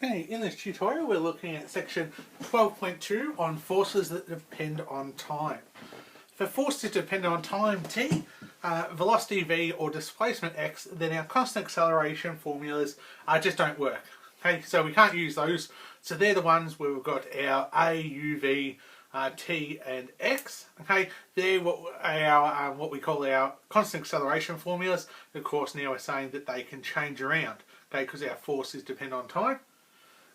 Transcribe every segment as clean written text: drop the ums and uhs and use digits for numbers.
Hey, in this tutorial we're looking at section 12.2 on forces that depend on time. For forces dependent on time t, velocity v or displacement x, then our constant acceleration formulas just don't work. Okay, so we can't use those. So they're the ones where we've got our a, u, v, t and x. Okay, they're what we call our constant acceleration formulas. Of course, now we're saying that they can change around. Okay, because our forces depend on time.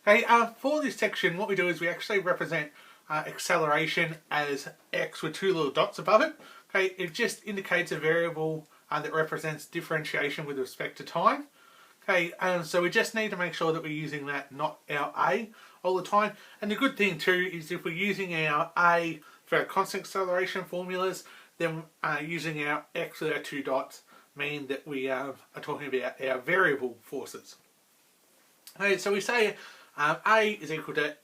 Okay, for this section, what we do is we actually represent acceleration as x with two little dots above it. Okay, it just indicates a variable that represents differentiation with respect to time. Okay, so we just need to make sure that we're using that, not our a, all the time. And the good thing too is if we're using our a for our constant acceleration formulas, then using our x with our two dots mean that we are talking about our variable forces. Okay, so we say a is equal to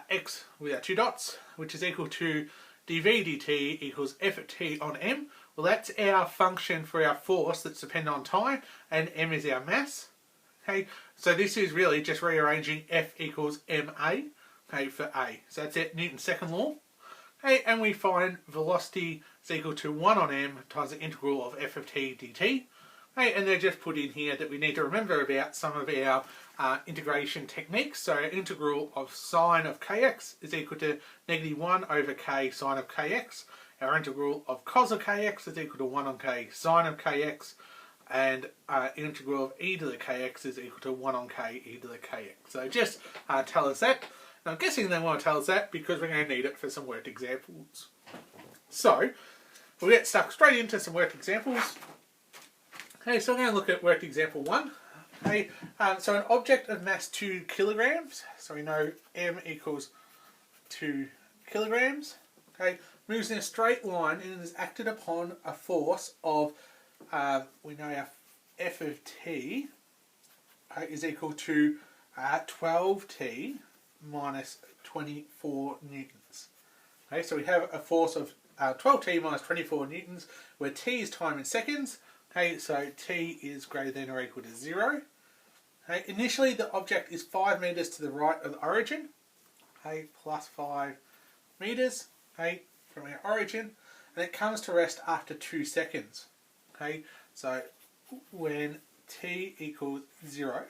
x with our two dots, which is equal to dv dt equals f of t on m. Well, that's our function for our force that's dependent on time, and m is our mass. Okay, so this is really just rearranging f equals ma, okay, for a. So that's it, Newton's second law. Okay, and we find velocity is equal to 1 on m times the integral of f of t dt. Okay, and they're just put in here that we need to remember about some of our integration techniques. So our integral of sine of kx is equal to negative 1 over k sine of kx. Our integral of cos of kx is equal to 1 on k sine of kx. And integral of e to the kx is equal to 1 on k e to the kx. So just tell us that. Now I'm guessing they want to tell us that because we're going to need it for some worked examples. So we'll get stuck straight into some worked examples. Okay, so I'm going to look at worked example 1. Okay, so an object of mass 2 kilograms, so we know m equals 2 kilograms, okay, moves in a straight line and is acted upon a force of, we know our f of t is equal to 12t minus 24 newtons. Okay, so we have a force of 12t minus 24 newtons, where t is time in seconds. Okay, so t is greater than or equal to 0. Okay, initially the object is 5 metres to the right of the origin. Okay, plus 5 metres, okay, from our origin, and it comes to rest after 2 seconds. Okay, so when t equals 0,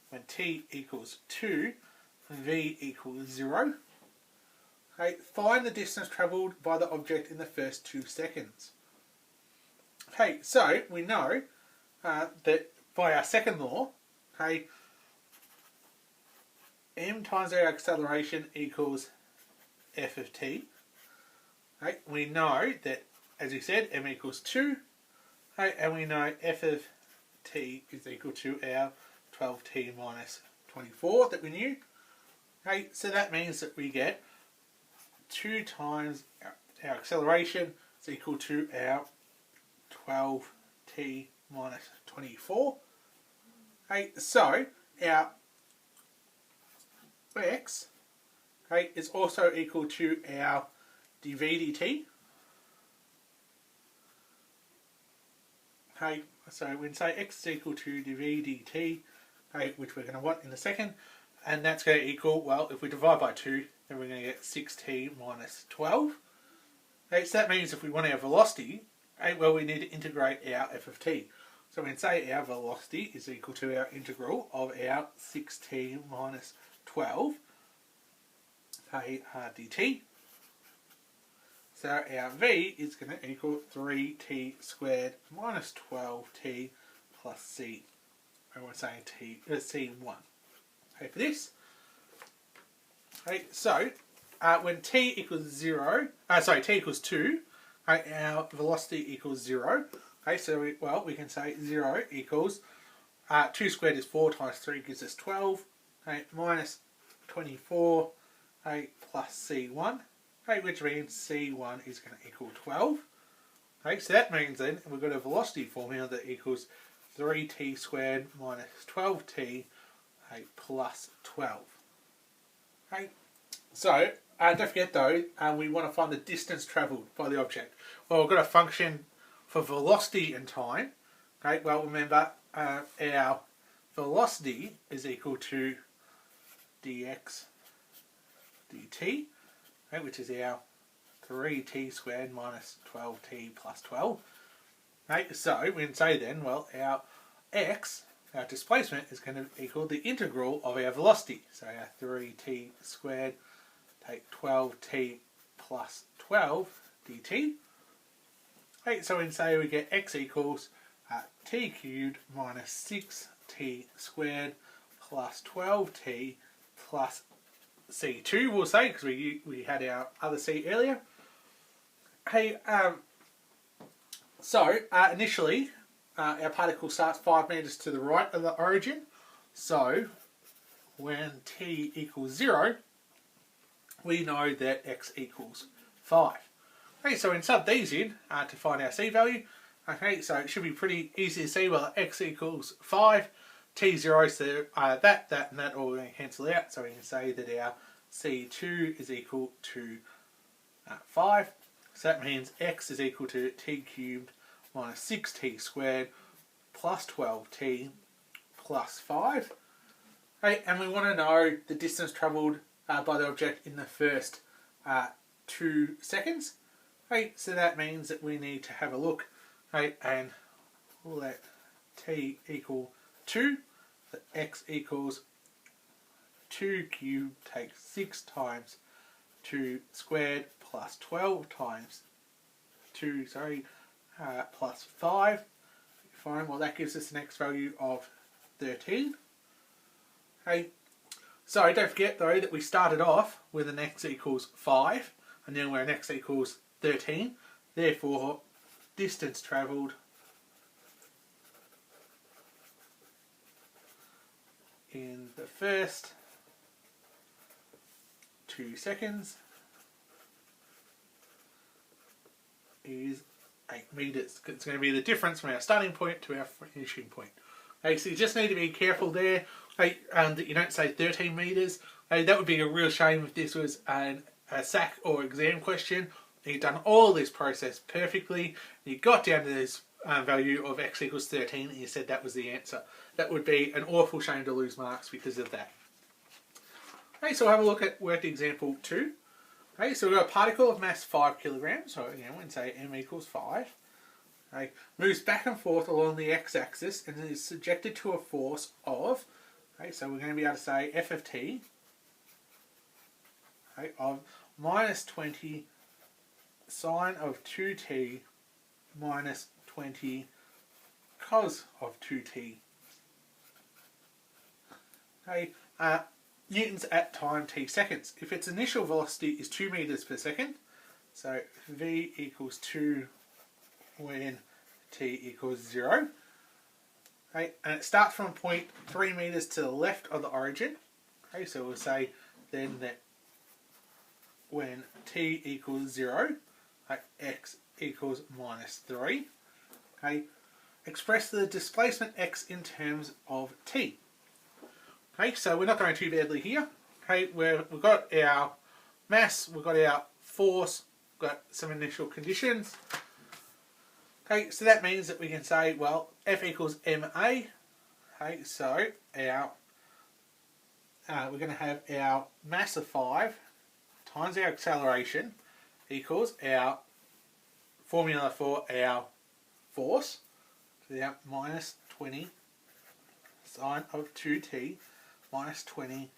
when t equals 2, v equals 0. Okay, find the distance travelled by the object in the first 2 seconds. Okay, so we know that by our second law, okay, m times our acceleration equals f of t. Okay, we know that, as we said, m equals 2, okay, and we know f of t is equal to our 12t minus 24 that we knew. Okay, so that means that we get 2 times our acceleration is equal to our 12t minus 24. Okay, so our x, okay, is also equal to our dv dt. Okay, so we can say x is equal to dv dt, okay, which we're going to want in a second, and that's going to equal, well, if we divide by 2, then we're going to get 6t minus 12. Okay, so that means if we want our velocity, okay, well, we need to integrate our f of t. So we can say our velocity is equal to our integral of our 6t minus 12 dt. So our v is going to equal 3t squared minus 12t plus c. And we're saying c1. Okay, for this. Okay, so when t equals 0, t equals 2, okay, our velocity equals 0. Okay, so we can say 0 equals 2 squared is 4 times 3 gives us 12. Okay, minus 24, okay, plus c1. Okay, which means c1 is going to equal 12. Okay, so that means then we've got a velocity formula that equals 3t squared minus 12t, okay, plus 12. Okay, so don't forget though, we want to find the distance travelled by the object. Well, we've got a function for velocity and time. Okay, well, remember our velocity is equal to dx dt, right, which is our 3t squared minus 12t plus 12. Right, so we can say then, well, our x, our displacement, is going to equal the integral of our velocity. So our 3t squared take 12t plus 12 dt. Right, so we can say we get x equals t cubed minus 6t squared plus 12t plus c2, we'll say, because we had our other c earlier. Hey, so initially our particle starts 5 meters to the right of the origin. So when t equals 0, we know that x equals 5. Okay, so we can sub these in to find our c value. Okay, so it should be pretty easy to see. Well, x equals 5, t0, so that and that all going to cancel out. So we can say that our c2 is equal to 5. So that means x is equal to t cubed minus 6t squared plus 12t plus 5. Okay, and we want to know the distance travelled by the object in the first 2 seconds. Okay, so that means that we need to have a look, okay, and we'll let t equal 2, so x equals 2 cubed takes 6 times 2 squared plus 12 times 2, plus 5. Fine, well that gives us an x value of 13. Okay, so don't forget though that we started off with an x equals 5 and then we're an x equals 13. Therefore, distance travelled in the first 2 seconds is 8 meters. It's going to be the difference from our starting point to our finishing point. Okay, so you just need to be careful there, that you don't say 13 meters. That would be a real shame if this was a SAC or exam question. You've done all this process perfectly. You got down to this value of x equals 13 and you said that was the answer. That would be an awful shame to lose marks because of that. Okay, so we'll have a look at worked example 2. Okay, so we've got a particle of mass 5 kilograms, so we can say m equals 5. Okay, moves back and forth along the x-axis and is subjected to a force of, okay, so we're going to be able to say f of t, okay, of minus 20 sine of 2t minus 20 cos of 2t. Okay, newtons at time t seconds. If its initial velocity is 2 meters per second, so v equals 2 when t equals 0. Okay, and it starts from a point 3 meters to the left of the origin. Okay, so we'll say then that when t equals 0, x equals minus 3. Okay, express the displacement x in terms of t. Okay, so we're not going too badly here. Okay, we've got our mass, we've got our force, we've got some initial conditions. Okay, so that means that we can say, well, F equals ma. Okay, so our we're going to have our mass of 5 times our acceleration equals our formula for our force, so our minus 20 sine of 2t minus 20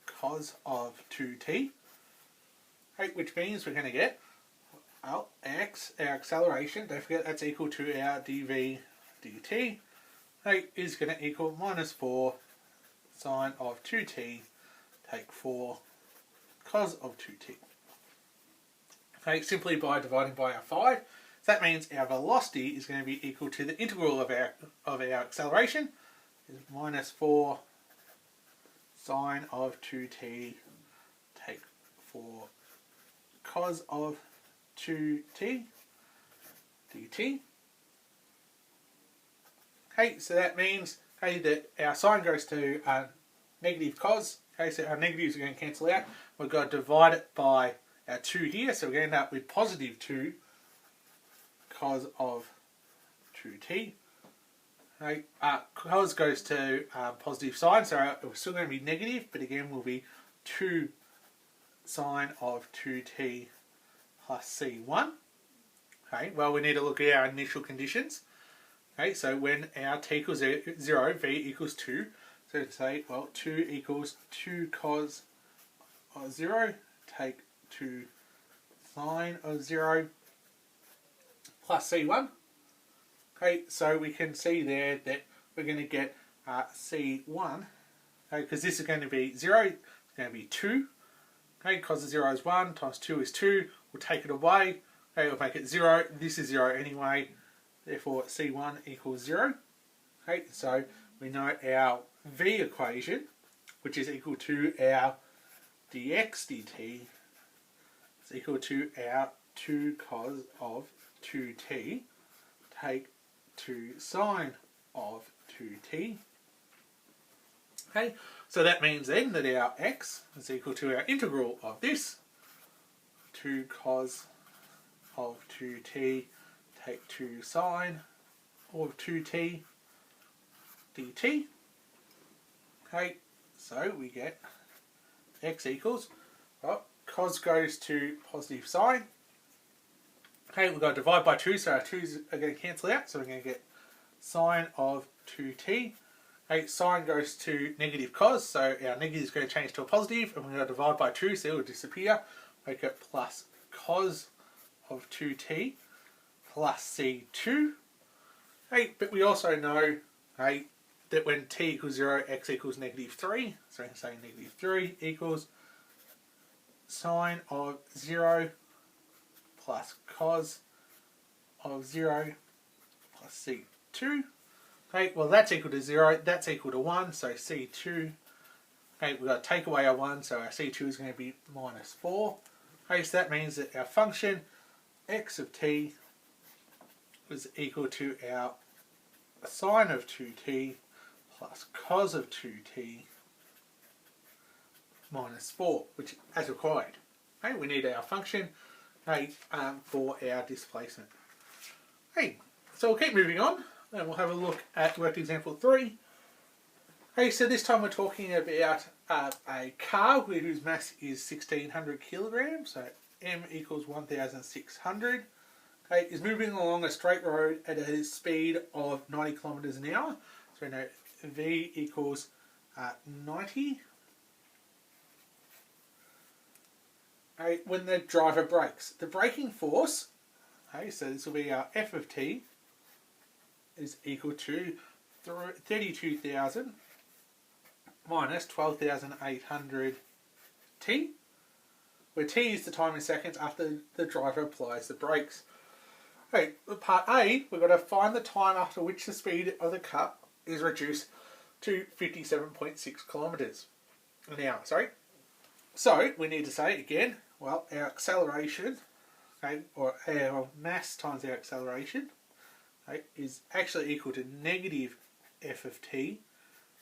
cos of 2t, okay, which means we're going to get our x, our acceleration, don't forget that's equal to our dv dt, okay, is going to equal minus 4 sine of 2t take 4 cos of 2t. Okay, simply by dividing by our 5. So that means our velocity is going to be equal to the integral of our acceleration, is minus 4 sine of 2t take 4 cos of 2t dt. Okay, so that means, okay, that our sine goes to negative cos. Okay, so our negatives are going to cancel out. We've got to divide it by our 2 here, so we're going to end up with positive 2 cos of 2t. Okay, cos goes to positive sign, so it's still going to be negative, but again will be 2 sine of 2t plus c1. Okay, well we need to look at our initial conditions. Okay, so when our t equals 0, v equals 2. So to say, well, 2 equals 2 cos of 0, take 2 sine of 0 plus c1. Okay, so we can see there that we're going to get c1, because this is going to be 0, it's going to be 2. Okay, cos of 0 is 1, times 2 is 2. We'll take it away. Okay, we'll make it 0. This is 0 anyway. Therefore, c1 equals 0. Okay, so we know our v equation, which is equal to our dx dt, is equal to our 2 cos of 2t, take 2 sine of 2t. Okay, so that means then that our x is equal to our integral of this, 2 cos of 2t, take 2 sine of 2t dt. Okay, so we get x equals, well, cos goes to positive sine. Okay, we've got to divide by 2, so our 2's are going to cancel out, so we're going to get sine of 2t. Okay, sine goes to negative cos, so our negative is going to change to a positive, and we're going to divide by 2, so it will disappear. Make it plus cos of 2t plus c2. Hey, but we also know, hey, that when t equals 0, x equals negative 3. So we can say negative 3 equals sine of 0 plus cos of 0 plus c2. Okay, well that's equal to 0, that's equal to 1, so c2. Okay, we've got to take away our 1, so our c2 is going to be minus 4. Okay, so that means that our function x of t was equal to our sine of 2t plus cos of 2t minus 4, which as required. Okay, we need our function for our displacement. Okay, so we'll keep moving on and we'll have a look at worked example 3. Okay, so this time we're talking about a car whose mass is 1600 kilograms, so m equals 1600. Okay, is moving along a straight road at a speed of 90 kilometers an hour. So we know v equals 90. Okay, when the driver brakes, the braking force, okay, so this will be our f of t, is equal to 32,000 minus 12,800 t, where t is the time in seconds after the driver applies the brakes. Okay, part A, we've got to find the time after which the speed of the car is reduced to 57.6 kilometers an hour. Sorry. So we need to say again, well, our acceleration, okay, or our mass times our acceleration, okay, is actually equal to negative f of t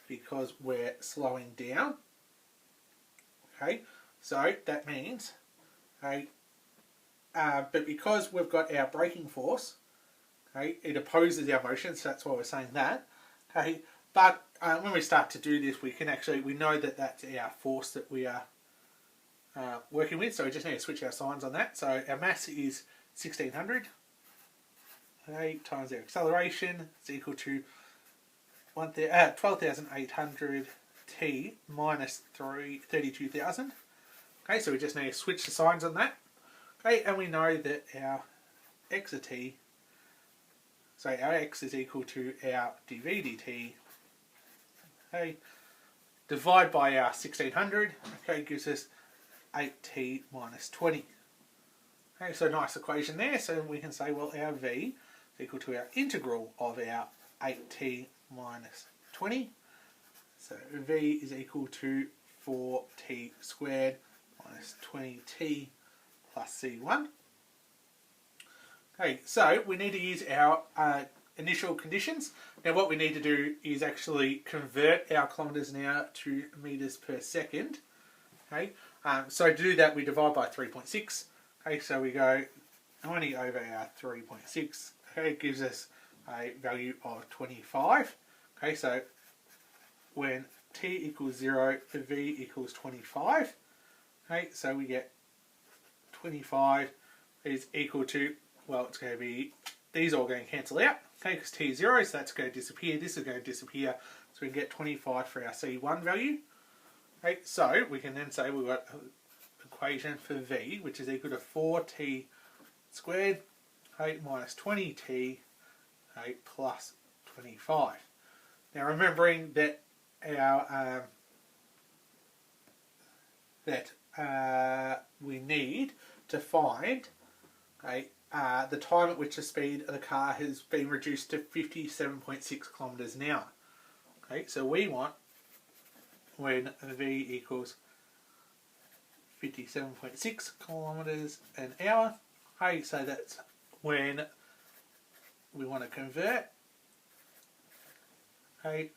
because we're slowing down. Okay, so that means, okay, but because we've got our braking force, okay, it opposes our motion, so that's why we're saying that. Okay, but when we start to do this, we know that that's our force that we are working with, so we just need to switch our signs on that. So our mass is 1600, okay, times our acceleration is equal to 12,800 t minus 32,000. Okay, so we just need to switch the signs on that. Okay, and we know that our x of t, so our x is equal to our dv dt. Okay, divide by our 1600, okay, gives us 8t minus 20. Okay, so nice equation there. So we can say, well, our v is equal to our integral of our 8t minus 20. So v is equal to 4t squared minus 20t plus c1. Okay, so we need to use our initial conditions. Now what we need to do is actually convert our kilometres an hour to metres per second. Okay, so to do that we divide by 3.6. Okay, so we go 90 over our 3.6. Okay, it gives us a value of 25. Okay, so when t equals 0, v equals 25. Okay, so we get 25 is equal to, well, it's going to be, these are all going to cancel out, okay, because t is 0, so that's going to disappear, this is going to disappear, so we can get 25 for our C1 value. Okay, so we can then say we've got an equation for v, which is equal to 4t squared, okay, minus 20t, okay, plus 25. Now remembering that our we need to find, okay, the time at which the speed of the car has been reduced to 57.6 kilometres an hour. Okay, so we want when v equals 57.6 kilometres an hour. Okay, so that's when we want to convert. Okay,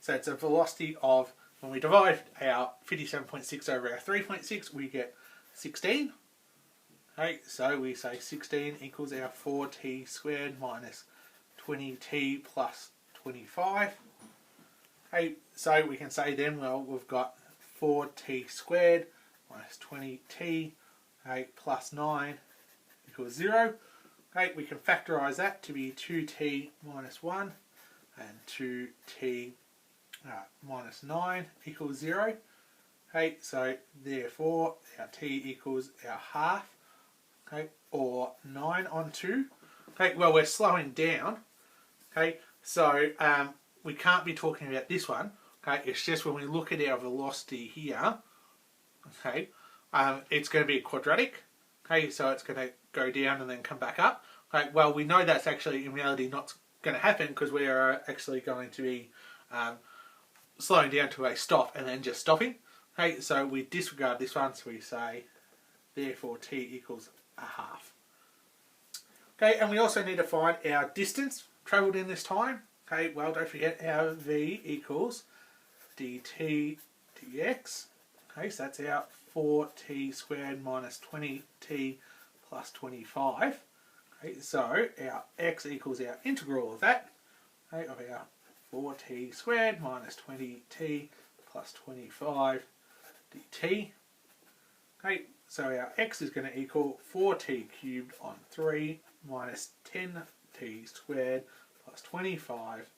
so it's a velocity of, when we divide our 57.6 over our 3.6, we get 16. Okay, so we say 16 equals our 4t squared minus 20t plus 25. Okay, so we can say then, well, we've got 4t squared minus 20t, okay, plus 9 equals 0. Okay, we can factorise that to be 2t minus 1 and 2t minus 9 equals 0. Okay, so therefore our t equals our half, okay, or 9 on 2. Okay, well, we're slowing down. Okay, so we can't be talking about this one. Okay, it's just when we look at our velocity here, okay, it's going to be a quadratic. Okay, so it's going to go down and then come back up. Okay, well, we know that's actually in reality not going to happen because we are actually going to be slowing down to a stop and then just stopping. Okay, so we disregard this one, so we say therefore t equals a half. Okay, and we also need to find our distance travelled in this time. Okay, well, don't forget our v equals dt dx. Okay, so that's our 4t squared minus 20t plus 25. Okay, so our x equals our integral of that, okay, of our 4t squared minus 20t plus 25 dt. Okay, so our x is going to equal 4t cubed on 3 minus 10t squared plus 25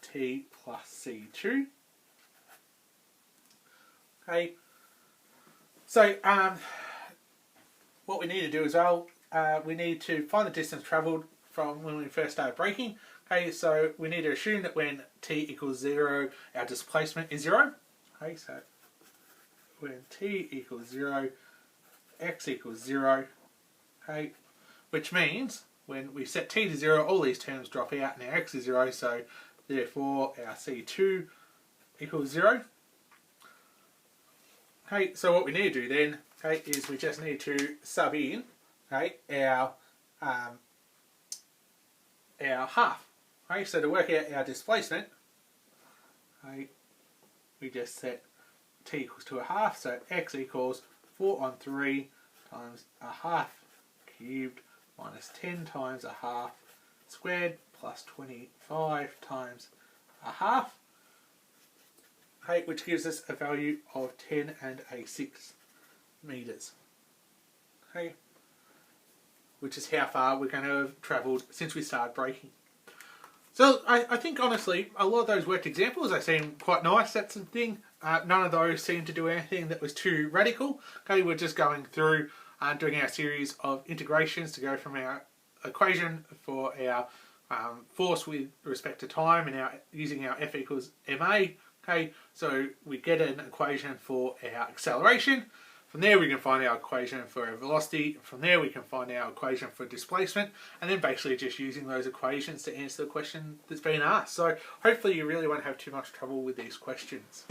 t plus c2. Okay, so what we need to do as well, we need to find the distance travelled from when we first started braking. Okay, so we need to assume that when t equals 0, our displacement is 0. Okay, so when t equals 0, x equals 0. Okay, which means when we set t to 0, all these terms drop out and our x is 0, so therefore our c2 equals 0. Okay, so what we need to do then, okay, is we just need to sub in, okay, our half. Okay, so to work out our displacement, okay, we just set t equals to a half, so x equals 4 on 3 times a half cubed minus 10 times a half squared plus 25 times a half, okay, which gives us a value of 10 and a 6 metres. Okay, which is how far we're going to have travelled since we started braking. So I think honestly a lot of those worked examples, they seem quite nice, that sort of thing. None of those seemed to do anything that was too radical. Okay, we're just going through doing our series of integrations to go from our equation for our force with respect to time and using our F equals ma. Okay, so we get an equation for our acceleration. From there we can find our equation for our velocity. From there we can find our equation for displacement, and then basically just using those equations to answer the question that's been asked. So hopefully you really won't have too much trouble with these questions.